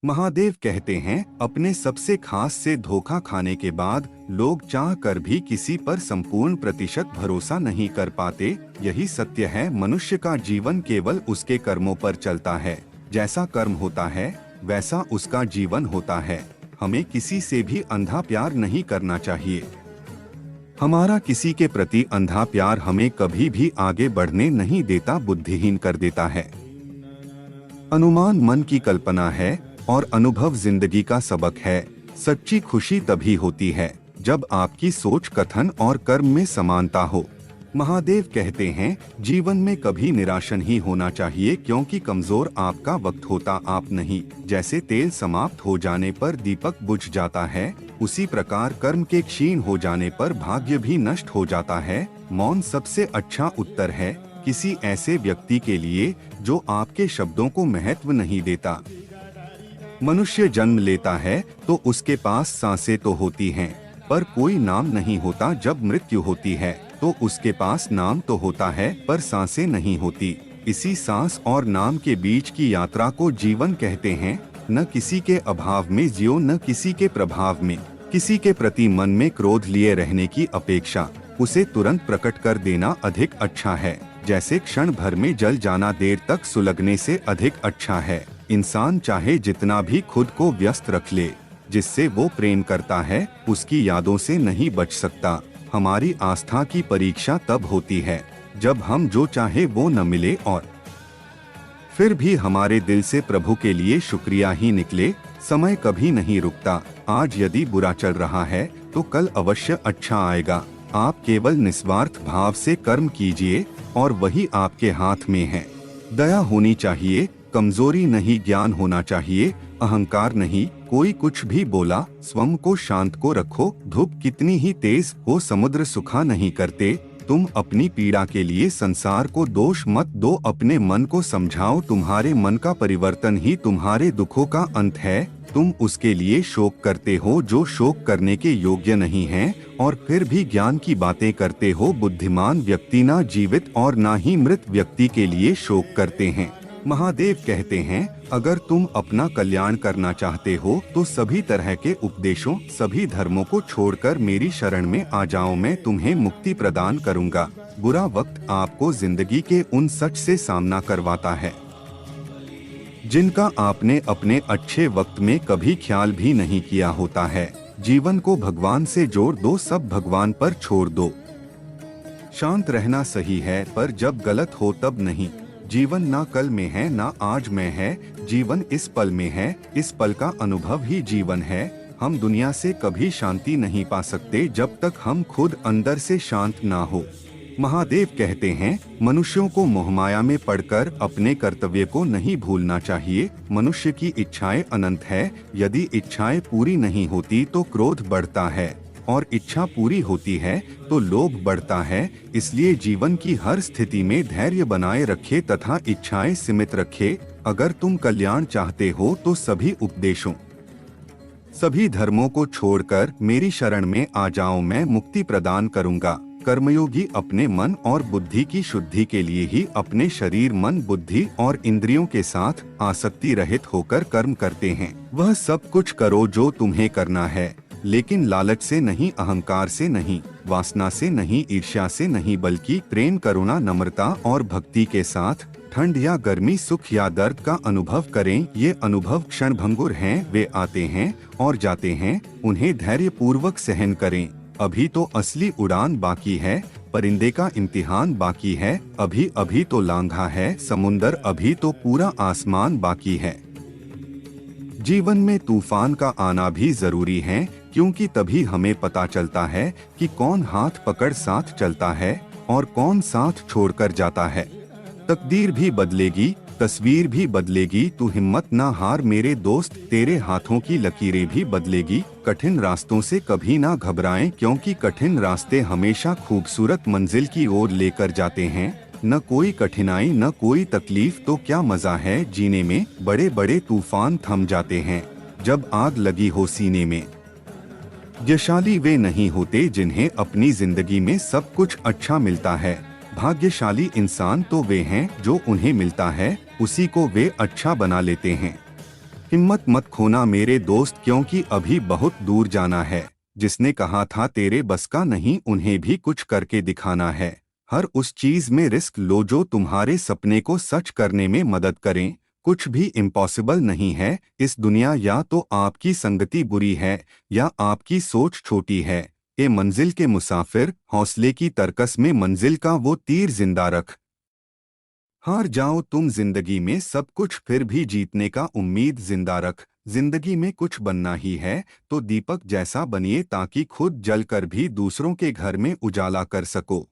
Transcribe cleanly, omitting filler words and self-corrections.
महादेव कहते हैं, अपने सबसे खास से धोखा खाने के बाद लोग चाह कर भी किसी पर संपूर्ण प्रतिशत भरोसा नहीं कर पाते। यही सत्य है। मनुष्य का जीवन केवल उसके कर्मों पर चलता है। जैसा कर्म होता है वैसा उसका जीवन होता है। हमें किसी से भी अंधा प्यार नहीं करना चाहिए। हमारा किसी के प्रति अंधा प्यार हमें कभी भी आगे बढ़ने नहीं देता, बुद्धिहीन कर देता है। अनुमान मन की कल्पना है और अनुभव जिंदगी का सबक है। सच्ची खुशी तभी होती है जब आपकी सोच, कथन और कर्म में समानता हो। महादेव कहते हैं, जीवन में कभी निराश नहीं होना चाहिए, क्योंकि कमजोर आपका वक्त होता आप नहीं। जैसे तेल समाप्त हो जाने पर दीपक बुझ जाता है, उसी प्रकार कर्म के क्षीण हो जाने पर भाग्य भी नष्ट हो जाता है। मौन सबसे अच्छा उत्तर है किसी ऐसे व्यक्ति के लिए जो आपके शब्दों को महत्व नहीं देता। मनुष्य जन्म लेता है तो उसके पास सांसें तो होती हैं, पर कोई नाम नहीं होता। जब मृत्यु होती है तो उसके पास नाम तो होता है, पर सांसें नहीं होती। इसी सांस और नाम के बीच की यात्रा को जीवन कहते हैं। न किसी के अभाव में जियो, न किसी के प्रभाव में। किसी के प्रति मन में क्रोध लिए रहने की अपेक्षा उसे तुरंत प्रकट कर देना अधिक अच्छा है। जैसे क्षण भर में जल जाना देर तक सुलगने से अधिक अच्छा है। इंसान चाहे जितना भी खुद को व्यस्त रख ले, जिससे वो प्रेम करता है उसकी यादों से नहीं बच सकता। हमारी आस्था की परीक्षा तब होती है जब हम जो चाहे वो न मिले और फिर भी हमारे दिल से प्रभु के लिए शुक्रिया ही निकले। समय कभी नहीं रुकता। आज यदि बुरा चल रहा है तो कल अवश्य अच्छा आएगा। आप केवल निस्वार्थ भाव से कर्म कीजिए और वही आपके हाथ में है। दया होनी चाहिए, कमजोरी नहीं। ज्ञान होना चाहिए, अहंकार नहीं। कोई कुछ भी बोला, स्वयं को शांत को रखो। धूप कितनी ही तेज हो, समुद्र सुखा नहीं करते। तुम अपनी पीड़ा के लिए संसार को दोष मत दो, अपने मन को समझाओ। तुम्हारे मन का परिवर्तन ही तुम्हारे दुखों का अंत है। तुम उसके लिए शोक करते हो जो शोक करने के योग्य नहीं है, और फिर भी ज्ञान की बातें करते हो। बुद्धिमान व्यक्ति ना जीवित और ना ही मृत व्यक्ति के लिए शोक करते हैं। महादेव कहते हैं, अगर तुम अपना कल्याण करना चाहते हो तो सभी तरह के उपदेशों, सभी धर्मों को छोड़कर मेरी शरण में आ जाओ। मैं तुम्हें मुक्ति प्रदान करूंगा। बुरा वक्त आपको जिंदगी के उन सच से सामना करवाता है जिनका आपने अपने अच्छे वक्त में कभी ख्याल भी नहीं किया होता है। जीवन को भगवान से जोड़ दो, सब भगवान पर छोड़ दो। शांत रहना सही है, पर जब गलत हो तब नहीं। जीवन ना कल में है ना आज में है, जीवन इस पल में है। इस पल का अनुभव ही जीवन है। हम दुनिया से कभी शांति नहीं पा सकते जब तक हम खुद अंदर से शांत ना हो। महादेव कहते हैं, मनुष्यों को मोहमाया में पड़कर अपने कर्तव्य को नहीं भूलना चाहिए। मनुष्य की इच्छाएं अनंत है। यदि इच्छाएं पूरी नहीं होती तो क्रोध बढ़ता है, और इच्छा पूरी होती है तो लोभ बढ़ता है। इसलिए जीवन की हर स्थिति में धैर्य बनाए रखे तथा इच्छाएं सीमित रखे। अगर तुम कल्याण चाहते हो तो सभी उपदेशों, सभी धर्मों को छोड़कर मेरी शरण में आ जाओ, मैं मुक्ति प्रदान करूंगा। कर्मयोगी अपने मन और बुद्धि की शुद्धि के लिए ही अपने शरीर, मन, बुद्धि और इंद्रियों के साथ आसक्ति रहित होकर कर्म करते हैं। वह सब कुछ करो जो तुम्हें करना है, लेकिन लालच से नहीं, अहंकार से नहीं, वासना से नहीं, ईर्ष्या से नहीं, बल्कि प्रेम, करुणा, नम्रता और भक्ति के साथ। ठंड या गर्मी, सुख या दर्द का अनुभव करें। ये अनुभव क्षणभंगुर हैं, वे आते हैं और जाते हैं। उन्हें धैर्य पूर्वक सहन करें। अभी तो असली उड़ान बाकी है, परिंदे का इम्तिहान बाकी है। अभी अभी तो लांघा है समुंदर, अभी तो पूरा आसमान बाकी है। जीवन में तूफान का आना भी जरूरी है, क्योंकि तभी हमें पता चलता है कि कौन हाथ पकड़ साथ चलता है और कौन साथ छोड़कर जाता है। तकदीर भी बदलेगी, तस्वीर भी बदलेगी। तू हिम्मत ना हार मेरे दोस्त, तेरे हाथों की लकीरें भी बदलेगी। कठिन रास्तों से कभी ना घबराएं, क्योंकि कठिन रास्ते हमेशा खूबसूरत मंजिल की ओर लेकर जाते हैं। न कोई कठिनाई, न कोई तकलीफ तो क्या मजा है जीने में। बड़े बड़े तूफान थम जाते हैं जब आग लगी हो सीने में। भाग्यशाली वे नहीं होते जिन्हें अपनी जिंदगी में सब कुछ अच्छा मिलता है। भाग्यशाली इंसान तो वे हैं जो उन्हें मिलता है उसी को वे अच्छा बना लेते हैं। हिम्मत मत खोना मेरे दोस्त, क्योंकि अभी बहुत दूर जाना है। जिसने कहा था तेरे बस का नहीं, उन्हें भी कुछ करके दिखाना है। हर उस चीज में रिस्क लो जो तुम्हारे सपने को सच करने में मदद करें। कुछ भी इम्पॉसिबल नहीं है इस दुनिया, या तो आपकी संगति बुरी है या आपकी सोच छोटी है। ए मंजिल के मुसाफिर, हौसले की तरकस में मंजिल का वो तीर जिंदा रख। हार जाओ तुम जिंदगी में सब कुछ, फिर भी जीतने का उम्मीद जिंदा रख। जिंदगी में कुछ बनना ही है तो दीपक जैसा बनिए, ताकि खुद जलकर भी दूसरों के घर में उजाला कर सको।